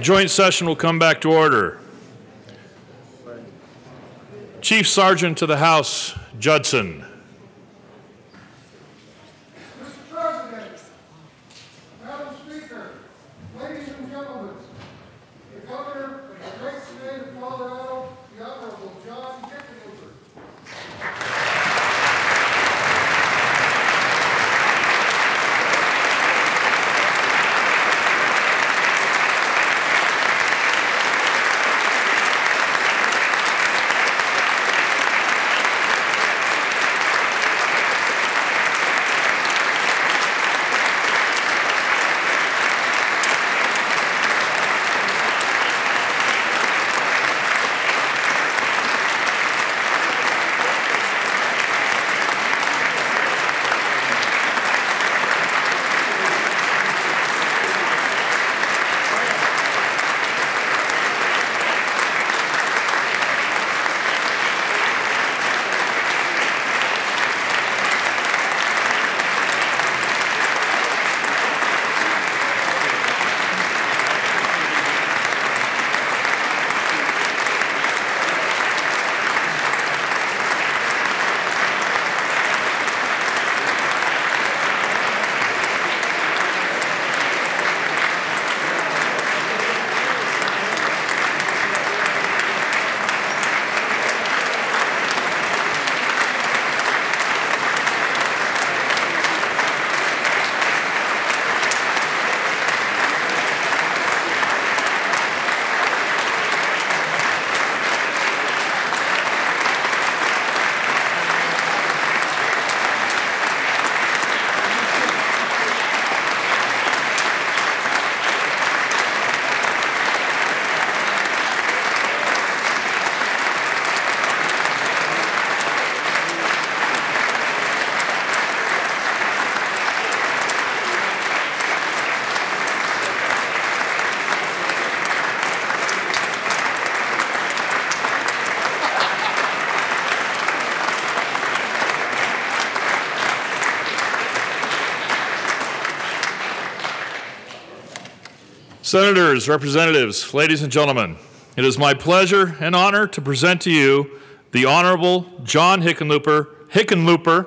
Joint session will come back to order. Chief Sergeant to the House, Judson. Mr. President, Madam Speaker, ladies and gentlemen, the Governor of the great state of Colorado, the Honorable John Hickenlooper. Senators, representatives, ladies and gentlemen, it is my pleasure and honor to present to you the Honorable John Hickenlooper,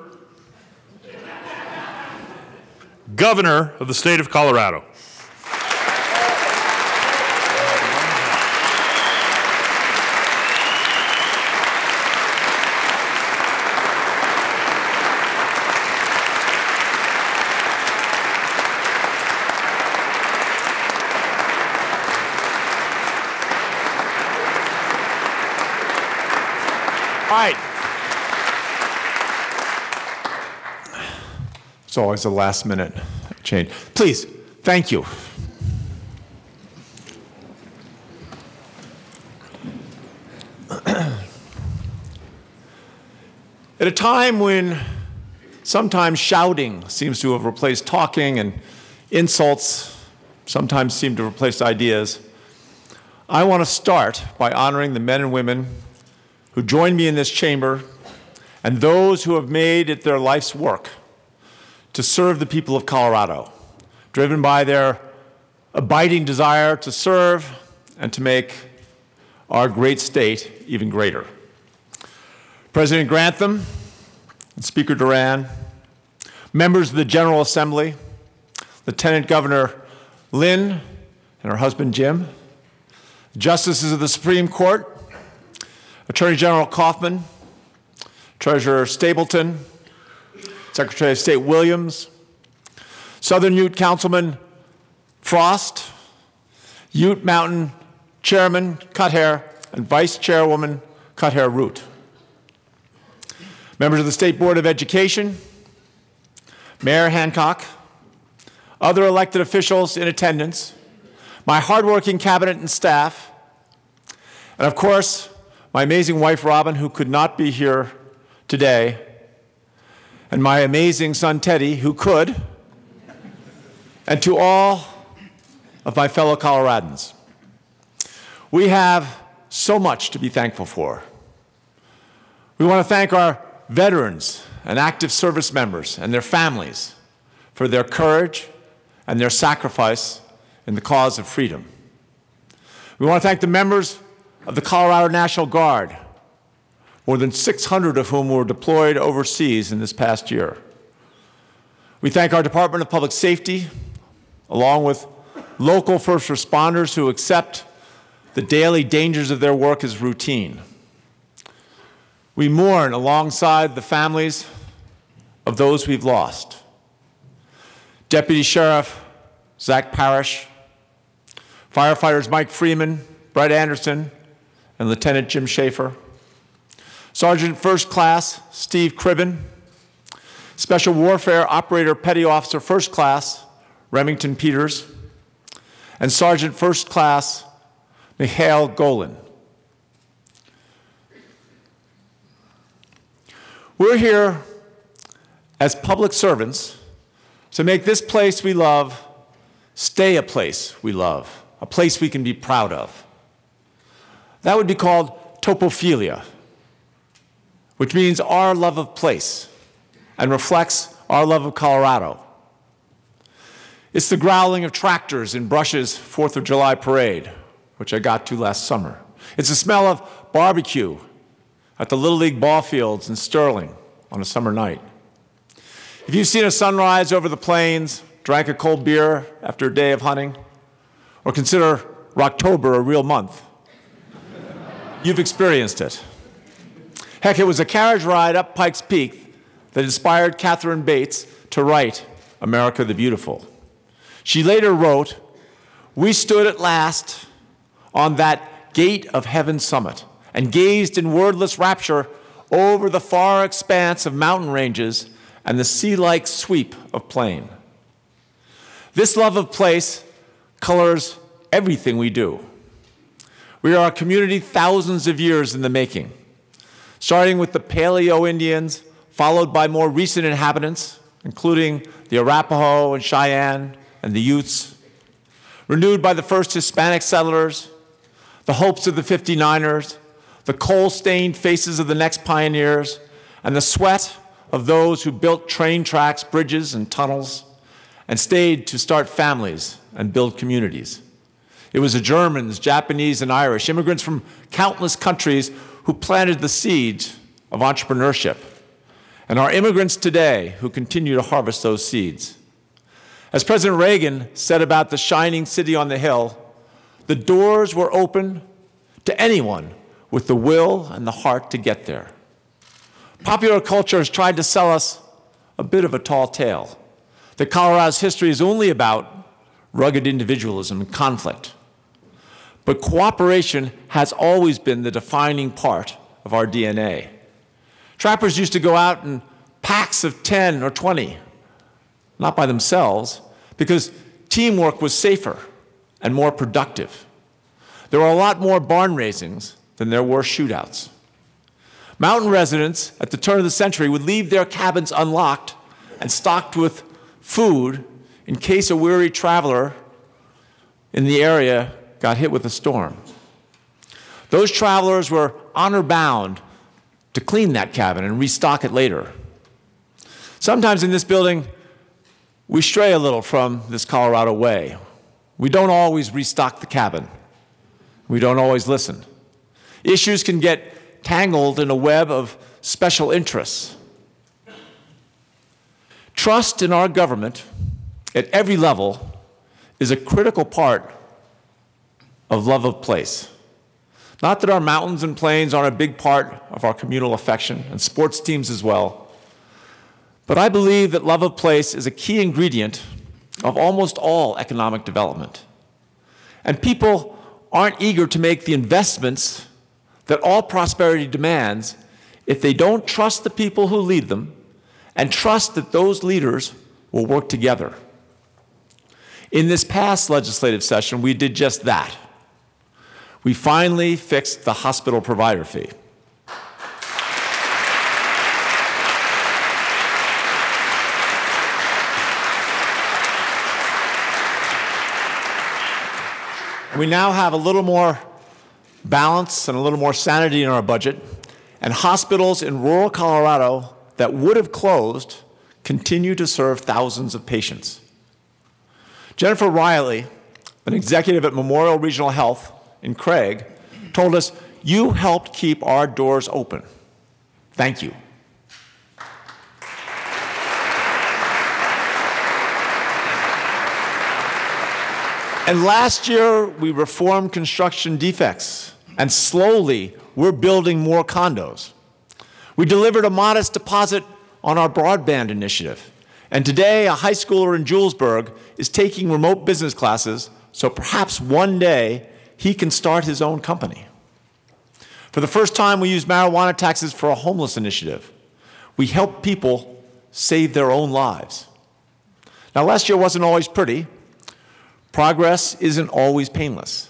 Governor of the State of Colorado. All right. It's always a last minute change. Please, thank you. At a time when sometimes shouting seems to have replaced talking and insults sometimes seem to replace ideas, I want to start by honoring the men and women who joined me in this chamber and those who have made it their life's work to serve the people of Colorado, driven by their abiding desire to serve and to make our great state even greater. President Grantham and Speaker Duran, members of the General Assembly, Lieutenant Governor Lynn and her husband Jim, justices of the Supreme Court, Attorney General Kaufman, Treasurer Stapleton, Secretary of State Williams, Southern Ute Councilman Frost, Ute Mountain Chairman Cuthair, and Vice Chairwoman Cuthair Root. Members of the State Board of Education, Mayor Hancock, other elected officials in attendance, my hardworking cabinet and staff, and of course, my amazing wife, Robin, who could not be here today, and my amazing son, Teddy, who could, and to all of my fellow Coloradans. We have so much to be thankful for. We want to thank our veterans and active service members and their families for their courage and their sacrifice in the cause of freedom. We want to thank the members of the Colorado National Guard, more than 600 of whom were deployed overseas in this past year. We thank our Department of Public Safety, along with local first responders who accept the daily dangers of their work as routine. We mourn alongside the families of those we've lost. Deputy Sheriff Zach Parrish, firefighters Mike Freeman, Brett Anderson, and Lieutenant Jim Schaefer, Sergeant First Class Steve Cribben, Special Warfare Operator Petty Officer First Class Remington Peters, and Sergeant First Class Mikhail Golin. We're here as public servants to make this place we love stay a place we love, a place we can be proud of. That would be called topophilia, which means our love of place and reflects our love of Colorado. It's the growling of tractors in Brush's 4th of July parade, which I got to last summer. It's the smell of barbecue at the Little League ball fields in Sterling on a summer night. If you've seen a sunrise over the plains, drank a cold beer after a day of hunting, or consider Rocktober a real month, you've experienced it. Heck, it was a carriage ride up Pikes Peak that inspired Catherine Bates to write America the Beautiful. She later wrote, "We stood at last on that gate of heaven's summit and gazed in wordless rapture over the far expanse of mountain ranges and the sea-like sweep of plain." This love of place colors everything we do. We are a community thousands of years in the making, starting with the Paleo-Indians, followed by more recent inhabitants, including the Arapaho and Cheyenne and the Utes, renewed by the first Hispanic settlers, the hopes of the 59ers, the coal-stained faces of the next pioneers, and the sweat of those who built train tracks, bridges, and tunnels, and stayed to start families and build communities. It was the Germans, Japanese, and Irish, immigrants from countless countries who planted the seeds of entrepreneurship, and our immigrants today who continue to harvest those seeds. As President Reagan said about the shining city on the hill, the doors were open to anyone with the will and the heart to get there. Popular culture has tried to sell us a bit of a tall tale, that Colorado's history is only about rugged individualism and conflict. But cooperation has always been the defining part of our DNA. Trappers used to go out in packs of 10 or 20, not by themselves, because teamwork was safer and more productive. There were a lot more barn raisings than there were shootouts. Mountain residents at the turn of the century would leave their cabins unlocked and stocked with food in case a weary traveler in the area got hit with a storm. Those travelers were honor-bound to clean that cabin and restock it later. Sometimes in this building, we stray a little from this Colorado way. We don't always restock the cabin. We don't always listen. Issues can get tangled in a web of special interests. Trust in our government at every level is a critical part of love of place. Not that our mountains and plains aren't a big part of our communal affection, and sports teams as well, but I believe that love of place is a key ingredient of almost all economic development. And people aren't eager to make the investments that all prosperity demands if they don't trust the people who lead them and trust that those leaders will work together. In this past legislative session, we did just that. We finally fixed the hospital provider fee. We now have a little more balance and a little more sanity in our budget, and hospitals in rural Colorado that would have closed continue to serve thousands of patients. Jennifer Riley, an executive at Memorial Regional Health in Craig, told us, "You helped keep our doors open. Thank you." And last year, we reformed construction defects, and slowly, we're building more condos. We delivered a modest deposit on our broadband initiative, and today, a high schooler in Julesburg is taking remote business classes, so perhaps one day, he can start his own company. For the first time, we used marijuana taxes for a homeless initiative. We helped people save their own lives. Now, last year wasn't always pretty. Progress isn't always painless,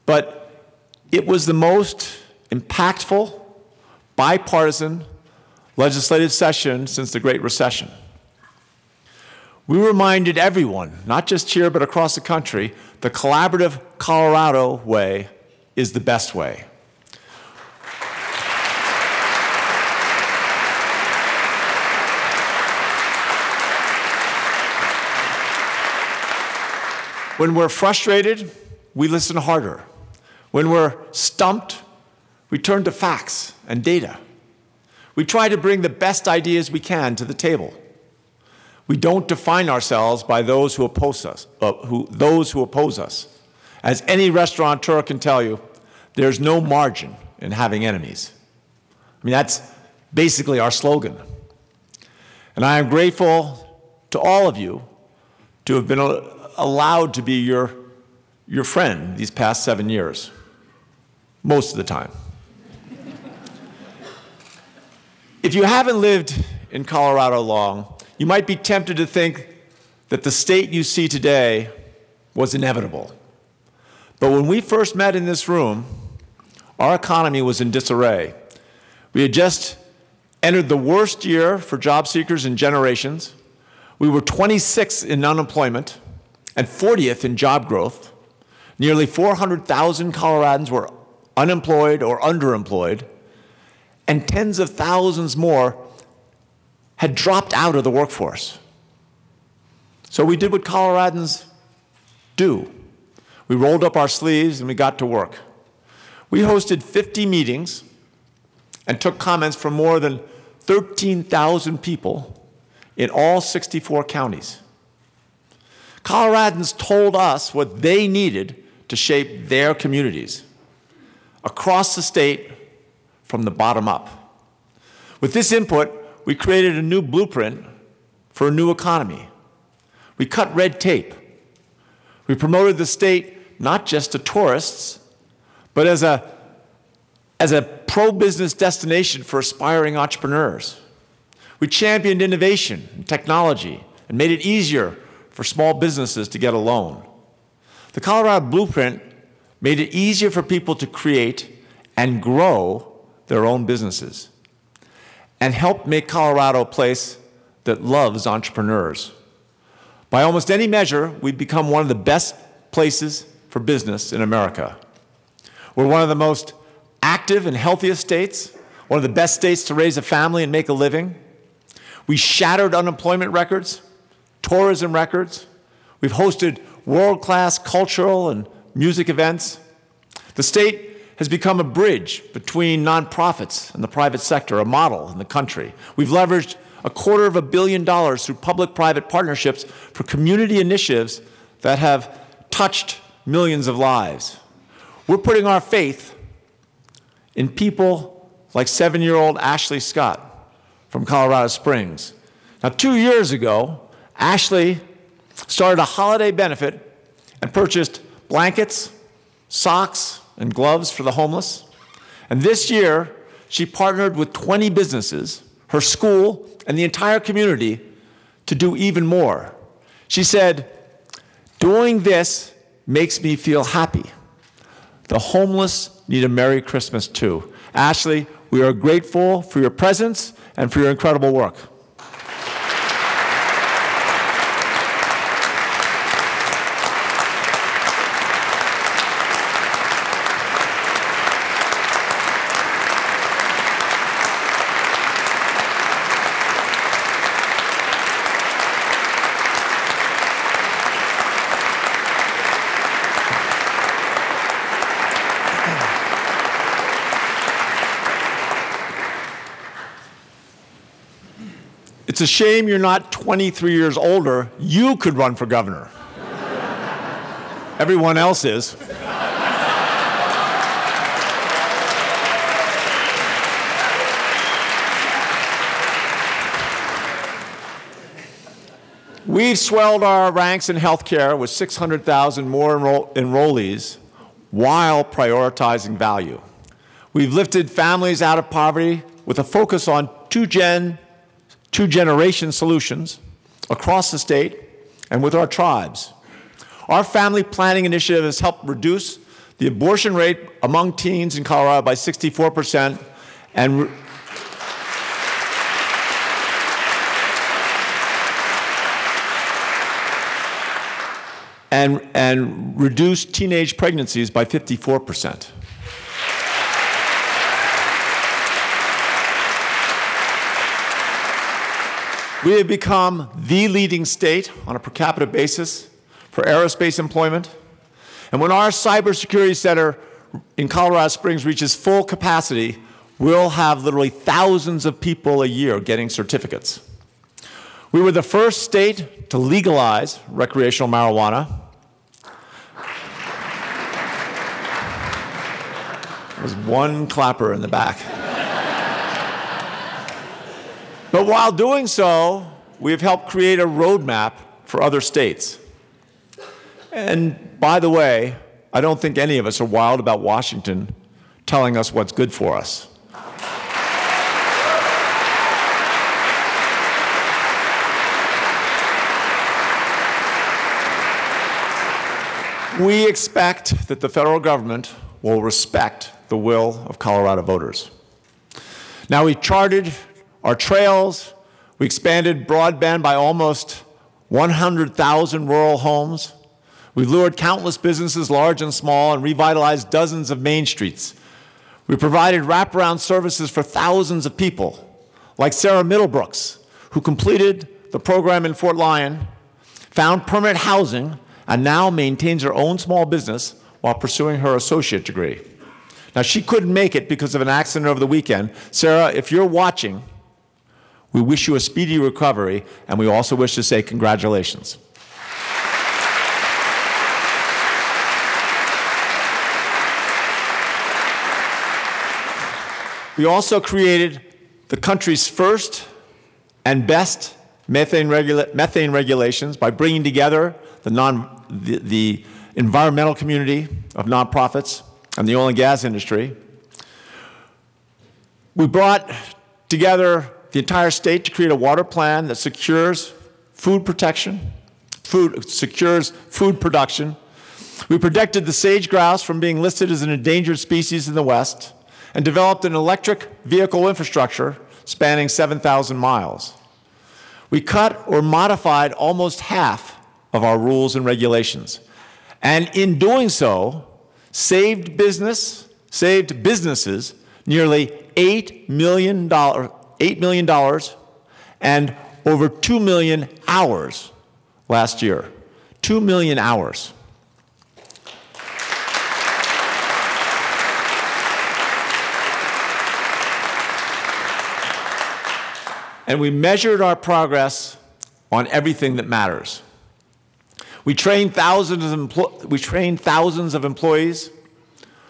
but it was the most impactful, bipartisan legislative session since the Great Recession. We reminded everyone, not just here but across the country, the collaborative Colorado way is the best way. When we're frustrated, we listen harder. When we're stumped, we turn to facts and data. We try to bring the best ideas we can to the table. We don't define ourselves by those who oppose us. As any restaurateur can tell you, there's no margin in having enemies. I mean, that's basically our slogan. And I am grateful to all of you to have been allowed to be your friend these past 7 years, most of the time. If you haven't lived in Colorado long, you might be tempted to think that the state you see today was inevitable. But when we first met in this room, our economy was in disarray. We had just entered the worst year for job seekers in generations. We were 26th in unemployment and 40th in job growth. Nearly 400,000 Coloradans were unemployed or underemployed, and tens of thousands more had dropped out of the workforce. So we did what Coloradans do. We rolled up our sleeves and we got to work. We hosted 50 meetings and took comments from more than 13,000 people in all 64 counties. Coloradans told us what they needed to shape their communities across the state from the bottom up. With this input, we created a new blueprint for a new economy. We cut red tape. We promoted the state not just to tourists, but as a pro-business destination for aspiring entrepreneurs. We championed innovation and technology and made it easier for small businesses to get a loan. The Colorado Blueprint made it easier for people to create and grow their own businesses and helped make Colorado a place that loves entrepreneurs. By almost any measure, we've become one of the best places for business in America. We're one of the most active and healthiest states, one of the best states to raise a family and make a living. We shattered unemployment records, tourism records. We've hosted world-class cultural and music events. The state has become a bridge between nonprofits and the private sector, a model in the country. We've leveraged $250 million through public-private partnerships for community initiatives that have touched millions of lives. We're putting our faith in people like 7-year-old Ashley Scott from Colorado Springs. Now, 2 years ago, Ashley started a holiday benefit and purchased blankets, socks, and gloves for the homeless. And this year, she partnered with 20 businesses, her school, and the entire community to do even more. She said, "Doing this makes me feel happy. The homeless need a Merry Christmas too." Ashley, we are grateful for your presence and for your incredible work. It's a shame you're not 23 years older. You could run for governor. Everyone else is. We've swelled our ranks in healthcare with 600,000 more enrollees while prioritizing value. We've lifted families out of poverty with a focus on two-generation solutions across the state and with our tribes. Our family planning initiative has helped reduce the abortion rate among teens in Colorado by 64% and reduce teenage pregnancies by 54%. We have become the leading state on a per capita basis for aerospace employment. And when our cybersecurity center in Colorado Springs reaches full capacity, we'll have literally thousands of people a year getting certificates. We were the first state to legalize recreational marijuana. There's one clapper in the back. But while doing so, we have helped create a roadmap for other states. And by the way, I don't think any of us are wild about Washington telling us what's good for us. We expect that the federal government will respect the will of Colorado voters. Now, we charted our trails, we expanded broadband by almost 100,000 rural homes. We lured countless businesses, large and small, and revitalized dozens of main streets. We provided wraparound services for thousands of people, like Sarah Middlebrooks, who completed the program in Fort Lyon, found permanent housing, and now maintains her own small business while pursuing her associate degree. Now, she couldn't make it because of an accident over the weekend. Sarah, if you're watching, we wish you a speedy recovery, and we also wish to say congratulations. We also created the country's first and best methane regulations by bringing together the environmental community of nonprofits and the oil and gas industry. We brought together the entire state to create a water plan that secures food protection, secures food production. We protected the sage grouse from being listed as an endangered species in the West and developed an electric vehicle infrastructure spanning 7,000 miles. We cut or modified almost half of our rules and regulations, and in doing so, saved businesses nearly $8 million and over 2 million hours last year. 2 million hours. And we measured our progress on everything that matters. We trained thousands of employees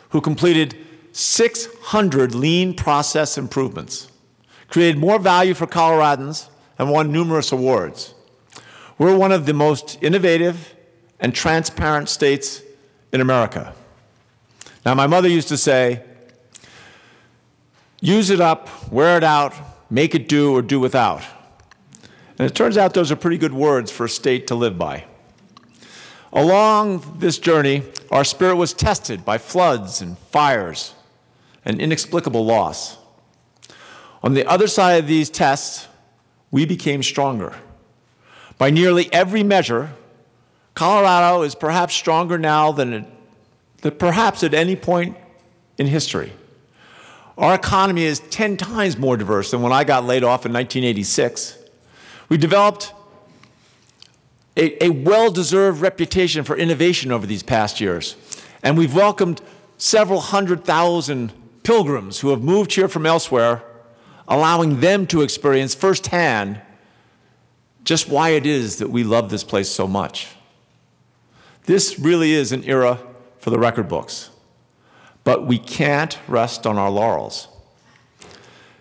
who completed 600 lean process improvements, created more value for Coloradans, and won numerous awards. We're one of the most innovative and transparent states in America. Now, my mother used to say, use it up, wear it out, make it do or do without. And it turns out those are pretty good words for a state to live by. Along this journey, our spirit was tested by floods and fires and inexplicable loss. On the other side of these tests, we became stronger. By nearly every measure, Colorado is perhaps stronger now than perhaps at any point in history. Our economy is 10 times more diverse than when I got laid off in 1986. We developed a well-deserved reputation for innovation over these past years, and we've welcomed several 100,000 pilgrims who have moved here from elsewhere, allowing them to experience firsthand just why it is that we love this place so much. This really is an era for the record books, but we can't rest on our laurels.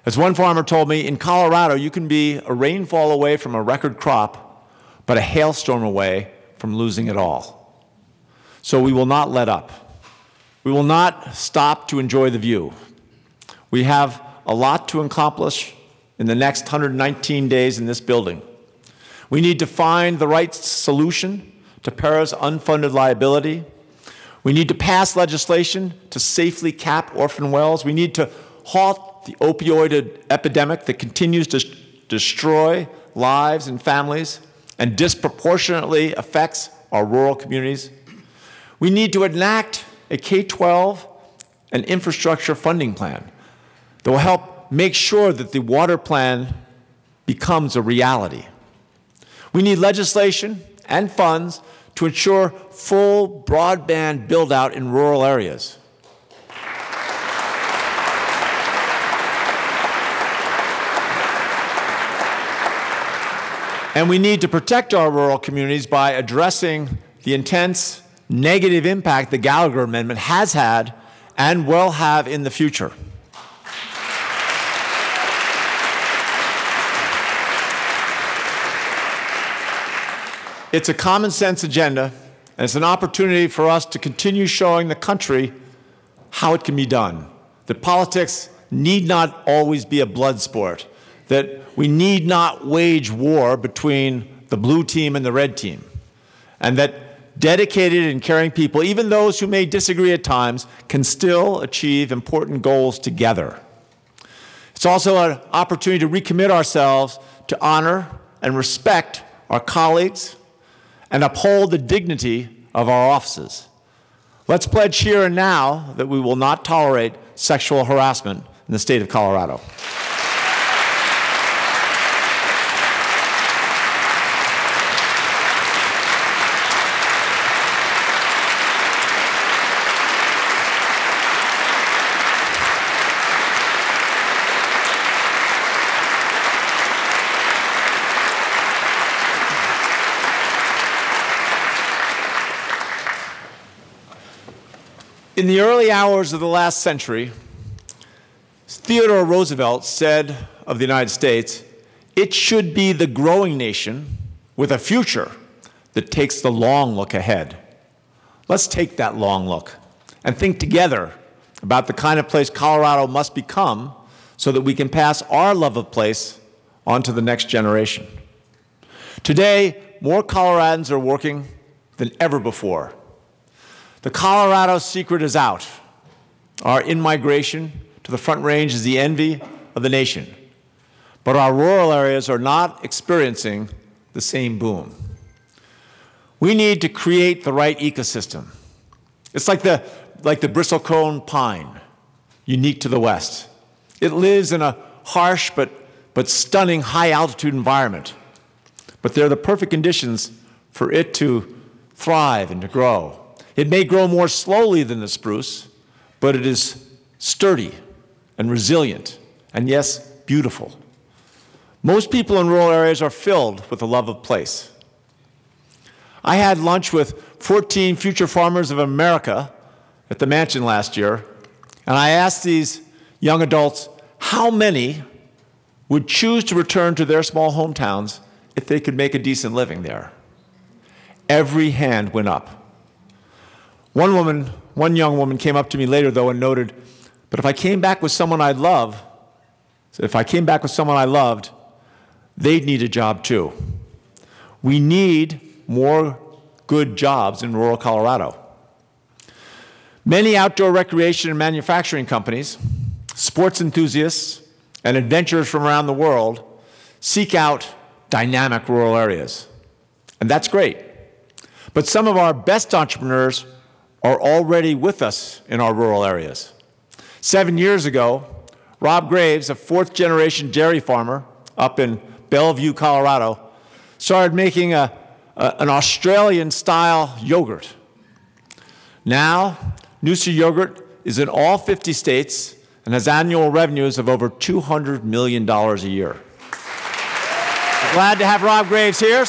As one farmer told me, in Colorado, you can be a rainfall away from a record crop, but a hailstorm away from losing it all. So we will not let up. We will not stop to enjoy the view. We have a lot to accomplish in the next 119 days in this building. We need to find the right solution to PARA's unfunded liability. We need to pass legislation to safely cap orphan wells. We need to halt the opioid epidemic that continues to destroy lives and families and disproportionately affects our rural communities. We need to enact a K-12 and infrastructure funding plan that will help make sure that the water plan becomes a reality. We need legislation and funds to ensure full broadband build-out in rural areas. And we need to protect our rural communities by addressing the intense negative impact the Gallagher Amendment has had and will have in the future. It's a common sense agenda, and it's an opportunity for us to continue showing the country how it can be done. That politics need not always be a blood sport, that we need not wage war between the blue team and the red team, and that dedicated and caring people, even those who may disagree at times, can still achieve important goals together. It's also an opportunity to recommit ourselves to honor and respect our colleagues and uphold the dignity of our offices. Let's pledge here and now that we will not tolerate sexual harassment in the state of Colorado. In the early hours of the last century, Theodore Roosevelt said of the United States, "It should be the growing nation with a future that takes the long look ahead." Let's take that long look and think together about the kind of place Colorado must become so that we can pass our love of place on to the next generation. Today, more Coloradans are working than ever before. The Colorado secret is out. Our in-migration to the Front Range is the envy of the nation. But our rural areas are not experiencing the same boom. We need to create the right ecosystem. It's like the bristlecone pine, unique to the West. It lives in a harsh but stunning high-altitude environment. But they're the perfect conditions for it to thrive and to grow. It may grow more slowly than the spruce, but it is sturdy and resilient, and yes, beautiful. Most people in rural areas are filled with a love of place. I had lunch with 14 future farmers of America at the mansion last year, and I asked these young adults how many would choose to return to their small hometowns if they could make a decent living there. Every hand went up. One young woman came up to me later, though, and noted, "But if I came back with someone I loved, they'd need a job too." We need more good jobs in rural Colorado. Many outdoor recreation and manufacturing companies, sports enthusiasts, and adventurers from around the world seek out dynamic rural areas. And that's great. But some of our best entrepreneurs are already with us in our rural areas. 7 years ago, Rob Graves, a fourth-generation dairy farmer up in Bellevue, Colorado, started making an Australian-style yogurt. Now, Noosa Yogurt is in all 50 states and has annual revenues of over $200 million a year. Glad to have Rob Graves here.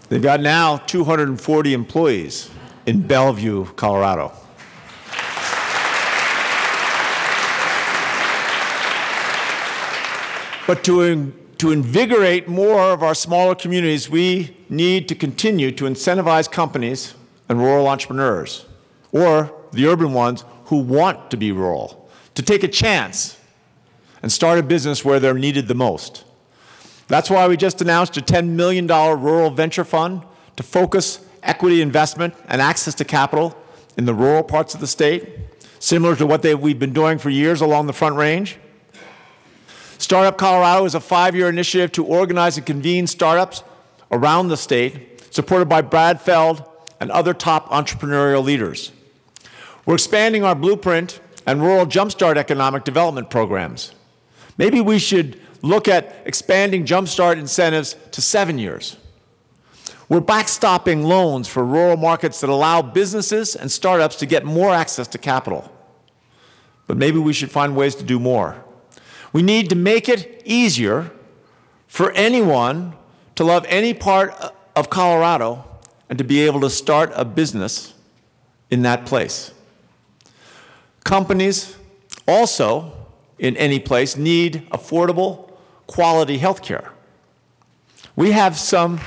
They've got now 240 employees in Bellevue, Colorado. But to invigorate more of our smaller communities, we need to continue to incentivize companies and rural entrepreneurs, or the urban ones who want to be rural, to take a chance and start a business where they're needed the most. That's why we just announced a $10 million rural venture fund to focus equity investment and access to capital in the rural parts of the state, similar to what we've been doing for years along the Front Range. Startup Colorado is a 5-year initiative to organize and convene startups around the state, supported by Brad Feld and other top entrepreneurial leaders. We're expanding our Blueprint and Rural Jumpstart economic development programs. Maybe we should look at expanding Jumpstart incentives to 7 years. We're backstopping loans for rural markets that allow businesses and startups to get more access to capital. But maybe we should find ways to do more. We need to make it easier for anyone to love any part of Colorado and to be able to start a business in that place. Companies also in any place need affordable, quality health care. We have some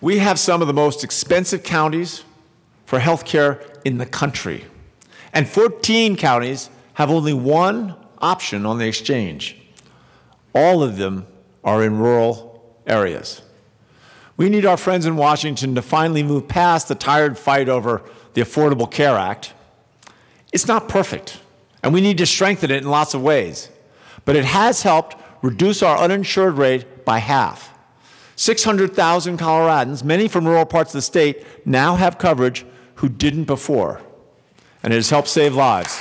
of the most expensive counties for health care in the country. And 14 counties have only one option on the exchange. All of them are in rural areas. We need our friends in Washington to finally move past the tired fight over the Affordable Care Act. It's not perfect, and we need to strengthen it in lots of ways. But it has helped reduce our uninsured rate by half. 600,000 Coloradans, many from rural parts of the state, now have coverage who didn't before, and it has helped save lives.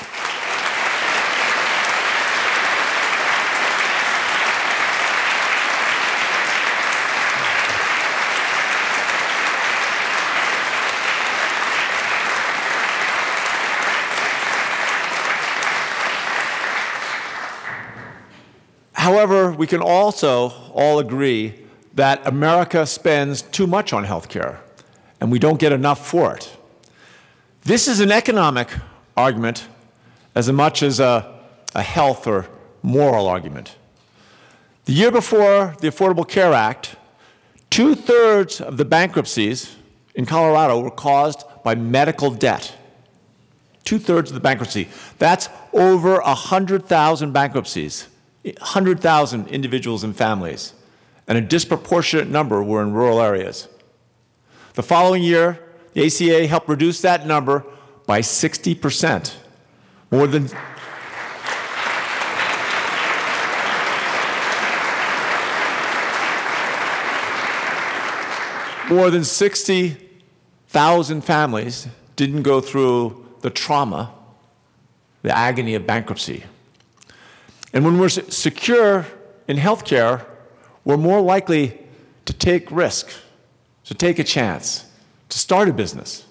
However, we can also all agree that America spends too much on health care, and we don't get enough for it. This is an economic argument as much as a health or moral argument. The year before the Affordable Care Act, 2/3 of the bankruptcies in Colorado were caused by medical debt. 2/3 of the bankruptcy. That's over 100,000 bankruptcies. 100,000 individuals and families, and a disproportionate number were in rural areas. The following year, the ACA helped reduce that number by 60%. More than 60,000 families didn't go through the trauma, the agony of bankruptcy. And when we're secure in health care, we're more likely to take risk, to take a chance, to start a business.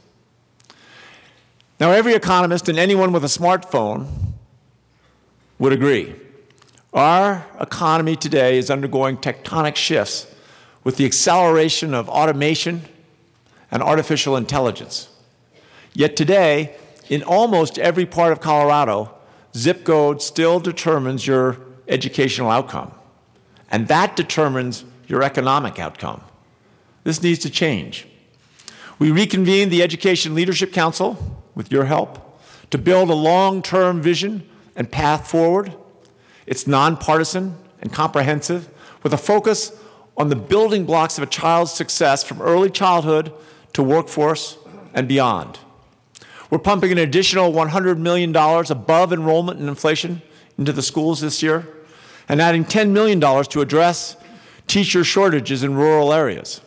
Now, every economist and anyone with a smartphone would agree. Our economy today is undergoing tectonic shifts with the acceleration of automation and artificial intelligence. Yet today, in almost every part of Colorado, zip code still determines your educational outcome, and that determines your economic outcome. This needs to change. We reconvened the Education Leadership Council, with your help, to build a long-term vision and path forward. It's nonpartisan and comprehensive, with a focus on the building blocks of a child's success from early childhood to workforce and beyond. We're pumping an additional $100 million above enrollment and inflation into the schools this year and adding $10 million to address teacher shortages in rural areas.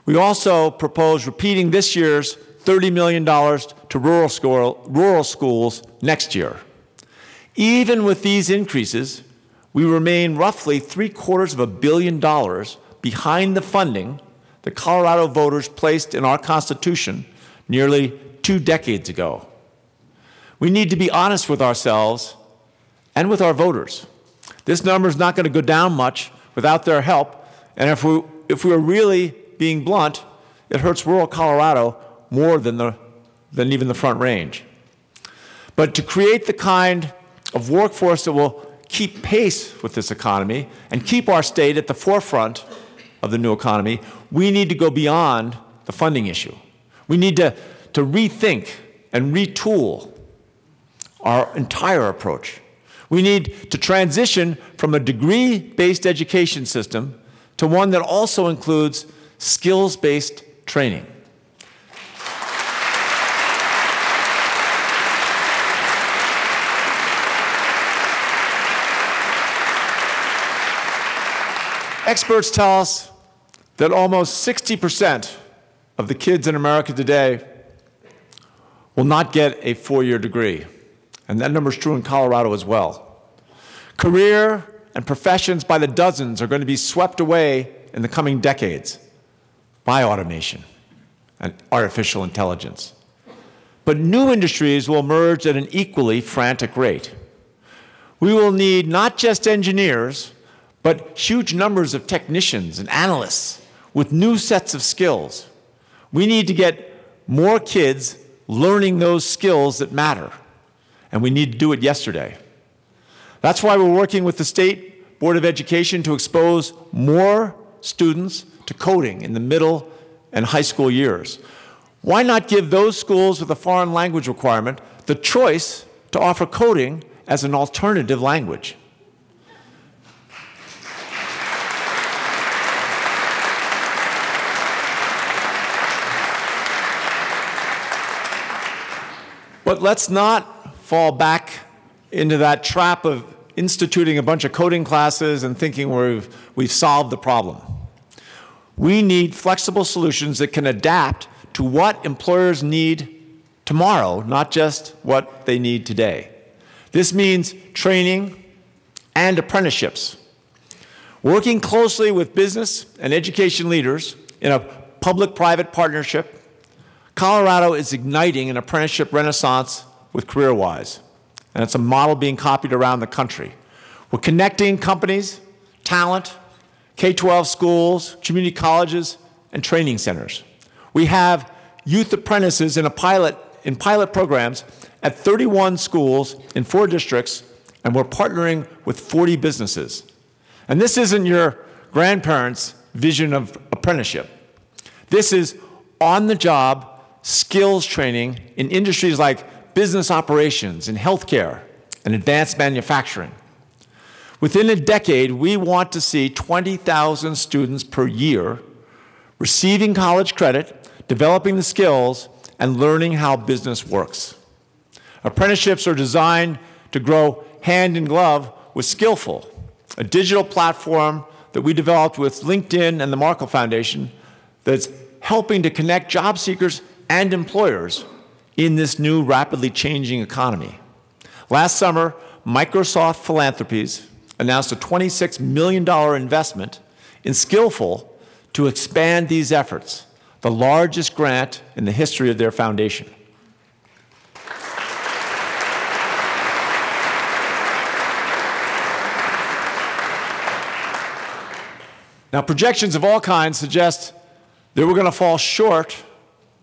We also propose repeating this year's $30 million to rural schools next year. Even with these increases, we remain roughly $750 million behind the funding that Colorado voters placed in our Constitution nearly 2 decades ago. We need to be honest with ourselves and with our voters. This number is not going to go down much without their help, and if we are really being blunt, it hurts rural Colorado more than even the Front Range. But to create the kind of workforce that will keep pace with this economy and keep our state at the forefront of the new economy, we need to go beyond the funding issue. We need to rethink and retool our entire approach. We need to transition from a degree-based education system to one that also includes skills-based training. Experts tell us that almost 60% of the kids in America today will not get a 4-year degree, and that number is true in Colorado as well. Career and professions by the dozens are going to be swept away in the coming decades by automation and artificial intelligence. But new industries will emerge at an equally frantic rate. We will need not just engineers, but huge numbers of technicians and analysts with new sets of skills. We need to get more kids learning those skills that matter, and we need to do it yesterday. That's why we're working with the State Board of Education to expose more students to coding in the middle and high school years. Why not give those schools with a foreign language requirement the choice to offer coding as an alternative language? But let's not fall back into that trap of instituting a bunch of coding classes and thinking we've solved the problem. We need flexible solutions that can adapt to what employers need tomorrow, not just what they need today. This means training and apprenticeships. Working closely with business and education leaders in a public-private partnership, Colorado is igniting an apprenticeship renaissance with CareerWise, and it's a model being copied around the country. We're connecting companies, talent, K-12 schools, community colleges, and training centers. We have youth apprentices in pilot programs at 31 schools in 4 districts, and we're partnering with 40 businesses. And this isn't your grandparents' vision of apprenticeship. This is on-the-job skills training in industries like business operations and healthcare and advanced manufacturing. Within a decade, we want to see 20,000 students per year receiving college credit, developing the skills, and learning how business works. Apprenticeships are designed to grow hand in glove with Skillful, a digital platform that we developed with LinkedIn and the Markle Foundation that's helping to connect job seekers and employers in this new rapidly changing economy. Last summer, Microsoft Philanthropies announced a $26 million investment in Skillful to expand these efforts, the largest grant in the history of their foundation. Now, projections of all kinds suggest that we're going to fall short,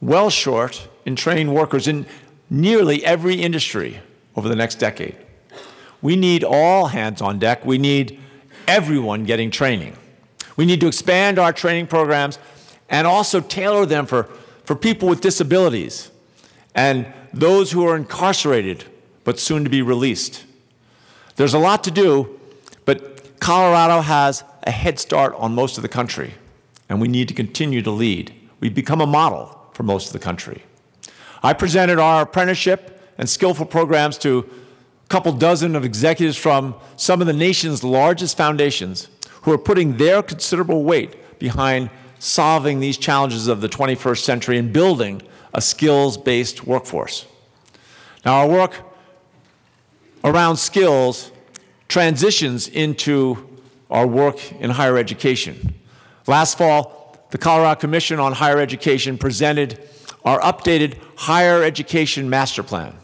well short, in trained workers in nearly every industry over the next decade. We need all hands on deck. We need everyone getting training. We need to expand our training programs and also tailor them for people with disabilities and those who are incarcerated but soon to be released. There's a lot to do, but Colorado has a head start on most of the country, and we need to continue to lead. We've become a model for most of the country. I presented our apprenticeship and Skillful programs to a couple dozen of executives from some of the nation's largest foundations who are putting their considerable weight behind solving these challenges of the 21st century and building a skills-based workforce. Now, our work around skills transitions into our work in higher education. Last fall, the Colorado Commission on Higher Education presented our updated Higher Education Master Plan.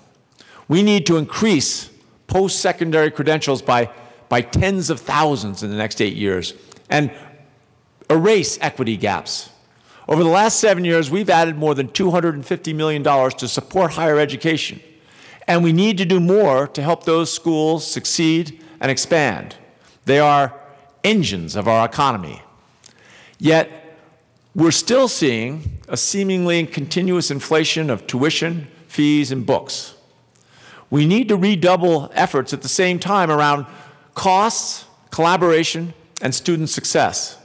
We need to increase post-secondary credentials by tens of thousands in the next 8 years and erase equity gaps. Over the last 7 years, we've added more than $250 million to support higher education, and we need to do more to help those schools succeed and expand. They are engines of our economy. Yet, we're still seeing a seemingly continuous inflation of tuition, fees, and books. We need to redouble efforts at the same time around costs, collaboration, and student success.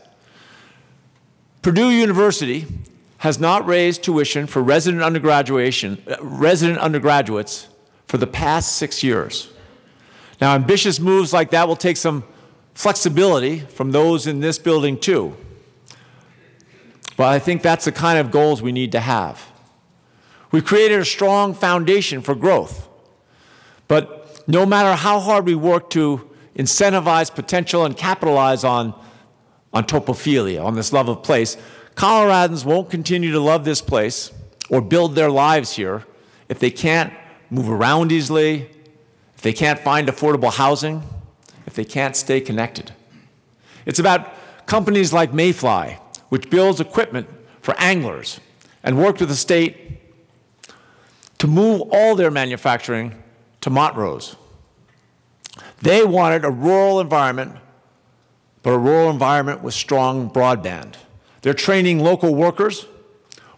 Purdue University has not raised tuition for resident undergraduates for the past 6 years. Now, ambitious moves like that will take some flexibility from those in this building, too. But I think that's the kind of goals we need to have. We've created a strong foundation for growth. But no matter how hard we work to incentivize potential and capitalize on topophilia, on this love of place, Coloradans won't continue to love this place or build their lives here if they can't move around easily, if they can't find affordable housing, if they can't stay connected. It's about companies like Mayfly, which builds equipment for anglers and worked with the state to move all their manufacturing to Montrose. They wanted a rural environment, but a rural environment with strong broadband. They're training local workers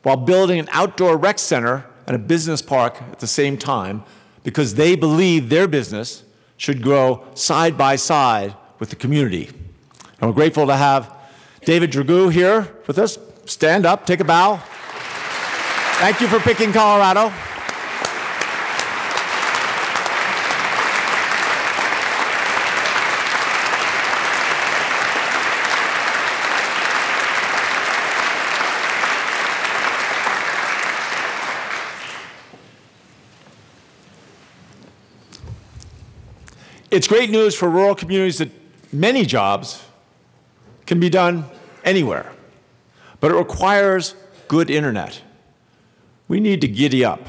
while building an outdoor rec center and a business park at the same time because they believe their business should grow side by side with the community. And we're grateful to have David Dragoo here with us. Stand up, take a bow. Thank you for picking Colorado. It's great news for rural communities that many jobs can be done anywhere, but it requires good internet. We need to giddy up.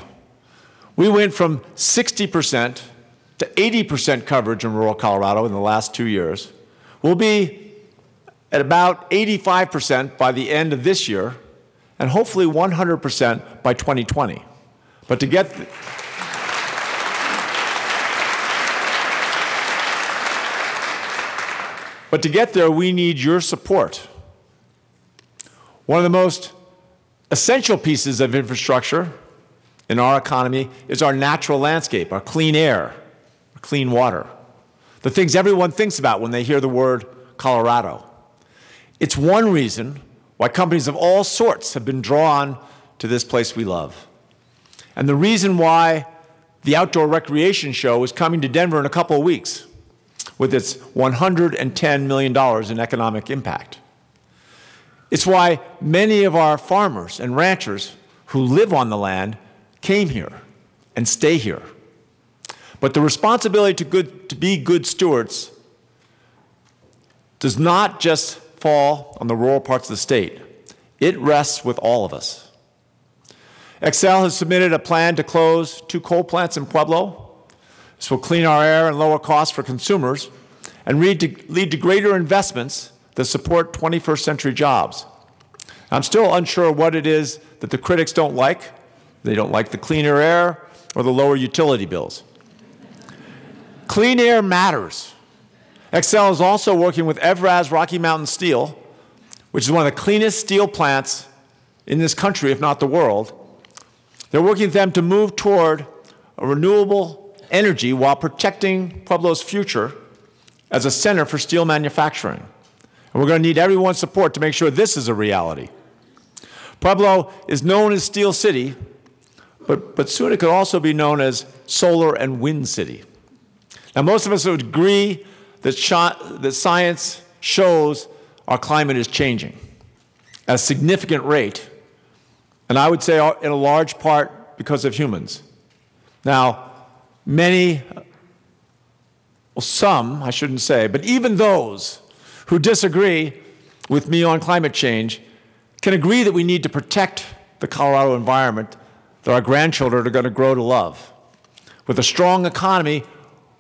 We went from 60% to 80% coverage in rural Colorado in the last 2 years. We'll be at about 85% by the end of this year, and hopefully 100% by 2020. But to get there, we need your support. One of the most essential pieces of infrastructure in our economy is our natural landscape, our clean air, our clean water, the things everyone thinks about when they hear the word Colorado. It's one reason why companies of all sorts have been drawn to this place we love. And the reason why the Outdoor Recreation Show is coming to Denver in a couple of weeks, with its $110 million in economic impact. It's why many of our farmers and ranchers who live on the land came here and stay here. But the responsibility to be good stewards does not just fall on the rural parts of the state. It rests with all of us. Xcel has submitted a plan to close 2 coal plants in Pueblo. This will clean our air and lower costs for consumers and lead to greater investments that support 21st century jobs. I'm still unsure what it is that the critics don't like. They don't like the cleaner air or the lower utility bills. Clean air matters. Xcel is also working with Evraz Rocky Mountain Steel, which is one of the cleanest steel plants in this country, if not the world. They're working with them to move toward a renewable energy while protecting Pueblo's future as a center for steel manufacturing. And we're going to need everyone's support to make sure this is a reality. Pueblo is known as Steel City, but soon it could also be known as Solar and Wind City. Now, most of us would agree that science shows our climate is changing at a significant rate, and I would say in a large part because of humans. Now, some, I shouldn't say, but even those who disagree with me on climate change can agree that we need to protect the Colorado environment that our grandchildren are going to grow to love, with a strong economy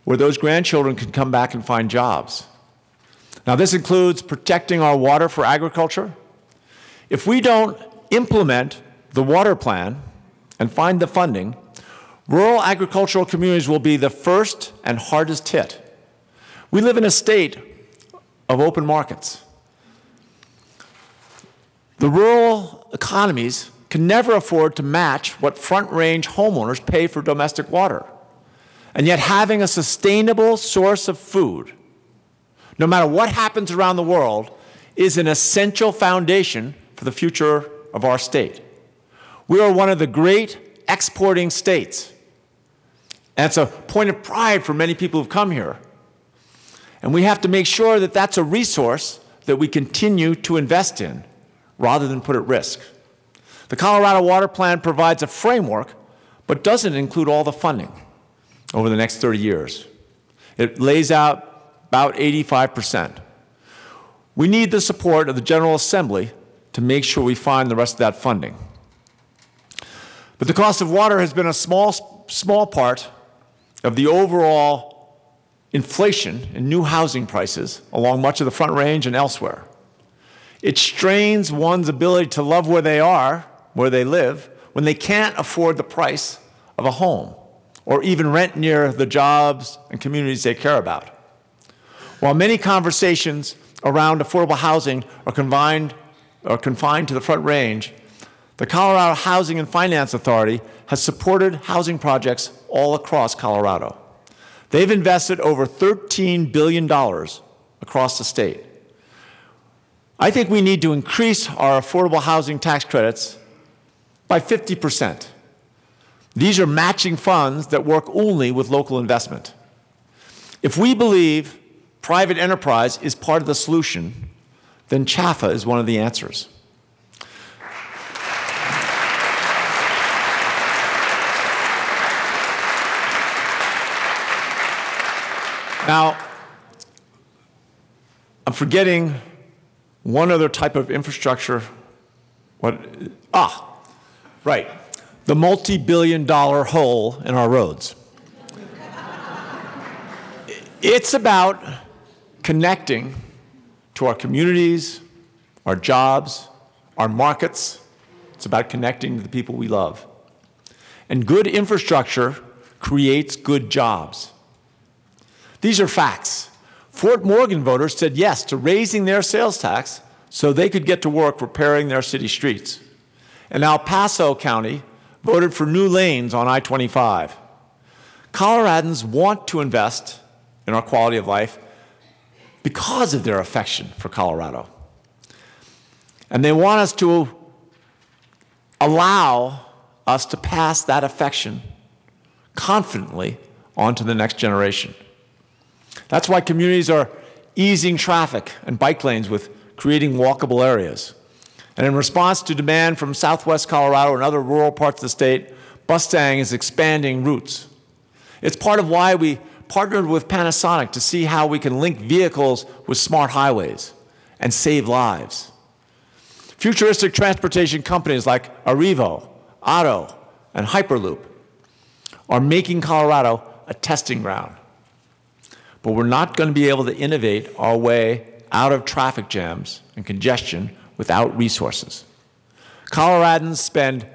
where those grandchildren can come back and find jobs. Now, this includes protecting our water for agriculture. If we don't implement the water plan and find the funding, rural agricultural communities will be the first and hardest hit. We live in a state of open markets. The rural economies can never afford to match what front-range homeowners pay for domestic water. And yet having a sustainable source of food, no matter what happens around the world, is an essential foundation for the future of our state. We are one of the great exporting states. And it's a point of pride for many people who've come here. And we have to make sure that that's a resource that we continue to invest in rather than put at risk. The Colorado Water Plan provides a framework, but doesn't include all the funding over the next 30 years. It lays out about 85%. We need the support of the General Assembly to make sure we find the rest of that funding. But the cost of water has been a small part of the overall inflation in new housing prices along much of the Front Range and elsewhere. It strains one's ability to love where they are, where they live, when they can't afford the price of a home or even rent near the jobs and communities they care about. While many conversations around affordable housing are confined to the Front Range, the Colorado Housing and Finance Authority has supported housing projects all across Colorado. They've invested over $13 billion across the state. I think we need to increase our affordable housing tax credits by 50%. These are matching funds that work only with local investment. If we believe private enterprise is part of the solution, then CHFA is one of the answers. Now, I'm forgetting one other type of infrastructure. Right. The multi-billion-dollar hole in our roads. It's about connecting to our communities, our jobs, our markets. It's about connecting to the people we love. And good infrastructure creates good jobs. These are facts. Fort Morgan voters said yes to raising their sales tax so they could get to work repairing their city streets. And El Paso County voted for new lanes on I-25. Coloradans want to invest in our quality of life because of their affection for Colorado. And they want us to allow us to pass that affection confidently on to the next generation. That's why communities are easing traffic and bike lanes with creating walkable areas. And in response to demand from southwest Colorado and other rural parts of the state, Mustang is expanding routes. It's part of why we partnered with Panasonic to see how we can link vehicles with smart highways and save lives. Futuristic transportation companies like Arrivo, Otto, and Hyperloop are making Colorado a testing ground. But we're not going to be able to innovate our way out of traffic jams and congestion without resources. Coloradans spend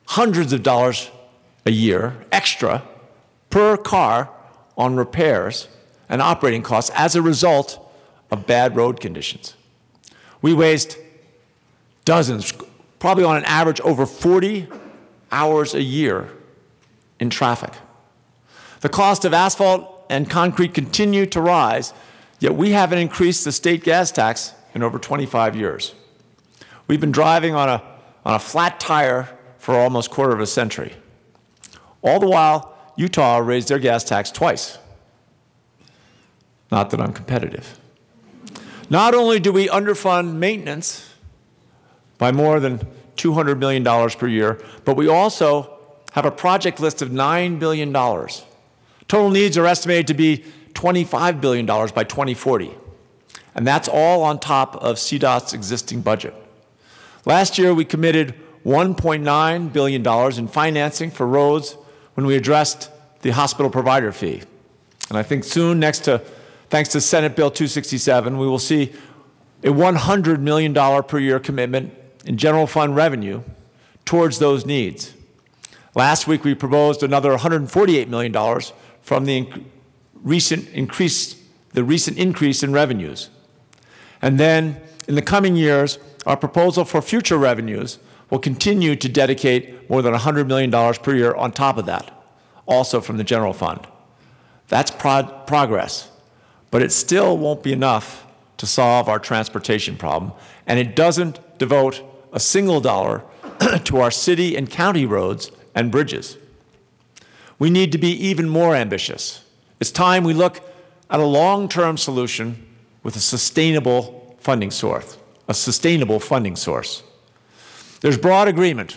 hundreds of dollars a year extra per car on repairs and operating costs as a result of bad road conditions. We waste dozens, probably on an average over 40 hours a year in traffic. The cost of asphalt and concrete continue to rise, yet we haven't increased the state gas tax in over 25 years. We've been driving on a flat tire for almost a quarter of a century. All the while, Utah raised their gas tax twice. Not that I'm competitive. Not only do we underfund maintenance by more than $200 million per year, but we also have a project list of $9 billion. Total needs are estimated to be $25 billion by 2040. And that's all on top of CDOT's existing budget. Last year, we committed $1.9 billion in financing for roads when we addressed the hospital provider fee. And I think soon, thanks to Senate Bill 267, we will see a $100 million per year commitment in general fund revenue towards those needs. Last week, we proposed another $148 million from the recent increase in revenues. And then, in the coming years, our proposal for future revenues will continue to dedicate more than $100 million per year on top of that, also from the general fund. That's progress, but it still won't be enough to solve our transportation problem, and it doesn't devote a single dollar to our city and county roads and bridges. We need to be even more ambitious. It's time we look at a long-term solution with a sustainable funding source. There's broad agreement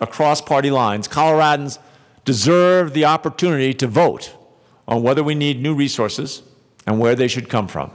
across party lines. Coloradans deserve the opportunity to vote on whether we need new resources and where they should come from.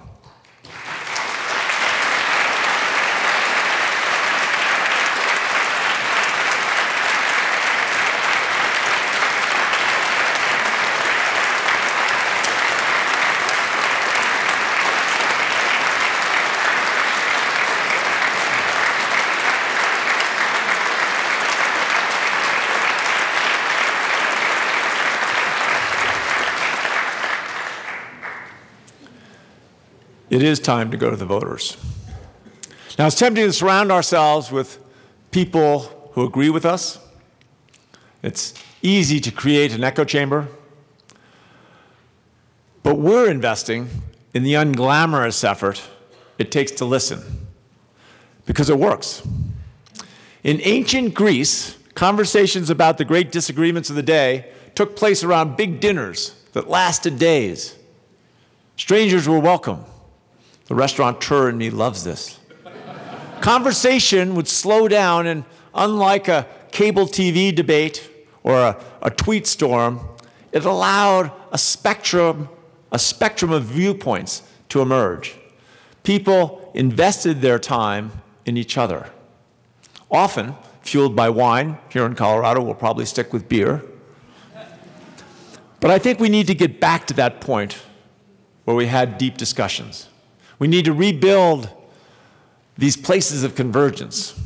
It is time to go to the voters. Now, it's tempting to surround ourselves with people who agree with us. It's easy to create an echo chamber. But we're investing in the unglamorous effort it takes to listen, because it works. In ancient Greece, conversations about the great disagreements of the day took place around big dinners that lasted days. Strangers were welcome. The restaurateur in me loves this. Conversation would slow down, and unlike a cable TV debate or a tweet storm, it allowed a spectrum of viewpoints to emerge. People invested their time in each other, often fueled by wine. Here in Colorado, we'll probably stick with beer. But I think we need to get back to that point where we had deep discussions. We need to rebuild these places of convergence.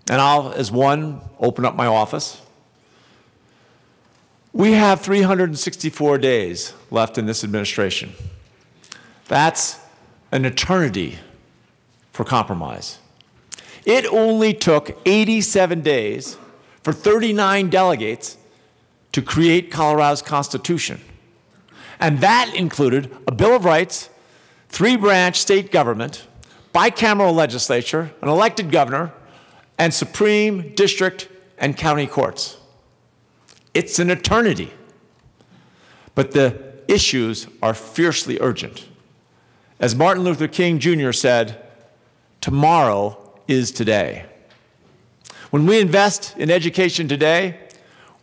And I'll, as one, open up my office. We have 364 days left in this administration. That's an eternity for compromise. It only took 87 days for 39 delegates to create Colorado's Constitution. And that included a Bill of Rights, 3-branch state government, bicameral legislature, an elected governor, and Supreme, District, and county courts. It's an eternity. But the issues are fiercely urgent. As Martin Luther King Jr. said, tomorrow is today. When we invest in education today,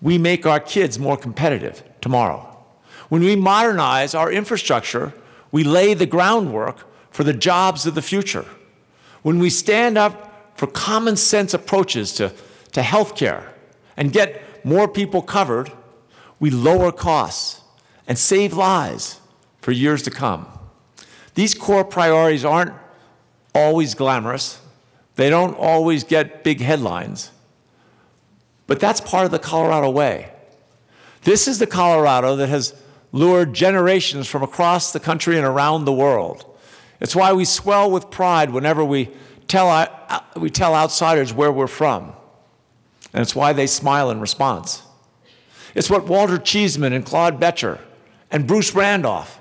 we make our kids more competitive tomorrow. When we modernize our infrastructure, we lay the groundwork for the jobs of the future. When we stand up for common sense approaches to health care and get more people covered, we lower costs and save lives for years to come. These core priorities aren't always glamorous. They don't always get big headlines. But that's part of the Colorado way. This is the Colorado that has lured generations from across the country and around the world. It's why we swell with pride whenever we tell outsiders where we're from. And it's why they smile in response. It's what Walter Cheeseman and Claude Betcher and Bruce Randolph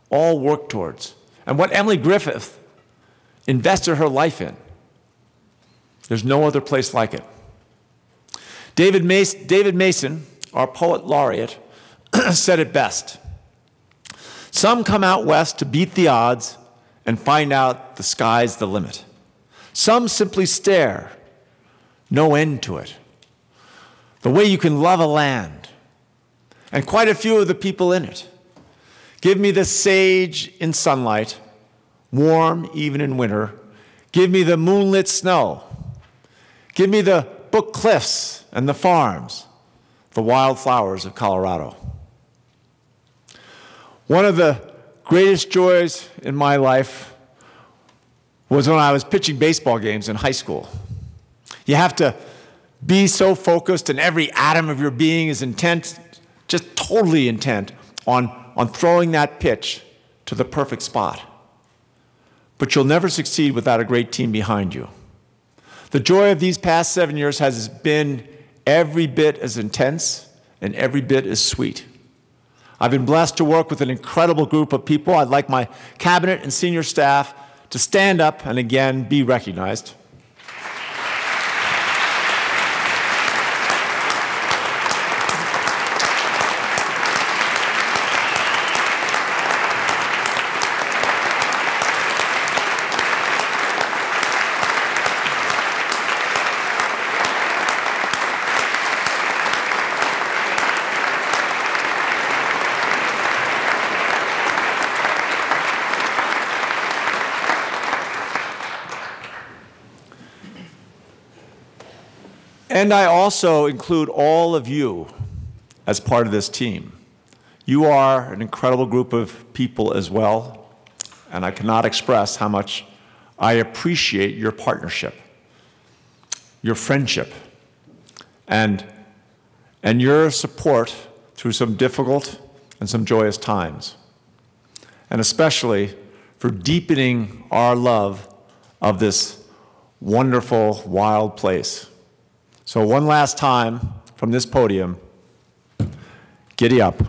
all worked towards, and what Emily Griffith invested her life in. There's no other place like it. David Mason, our poet laureate, said it best. Some come out west to beat the odds and find out the sky's the limit. Some simply stare, no end to it. The way you can love a land, and quite a few of the people in it. Give me the sage in sunlight, warm even in winter. Give me the moonlit snow. Give me the book cliffs and the farms, the wildflowers of Colorado. One of the greatest joys in my life was when I was pitching baseball games in high school. You have to be so focused, and every atom of your being is intent, just totally intent on throwing that pitch to the perfect spot. But you'll never succeed without a great team behind you. The joy of these past 7 years has been every bit as intense and every bit as sweet. I've been blessed to work with an incredible group of people. I'd like my cabinet and senior staff to stand up and again be recognized. And I also include all of you as part of this team. You are an incredible group of people as well, and I cannot express how much I appreciate your partnership, your friendship, and your support through some difficult and some joyous times, and especially for deepening our love of this wonderful, wild place. So one last time from this podium, giddy up.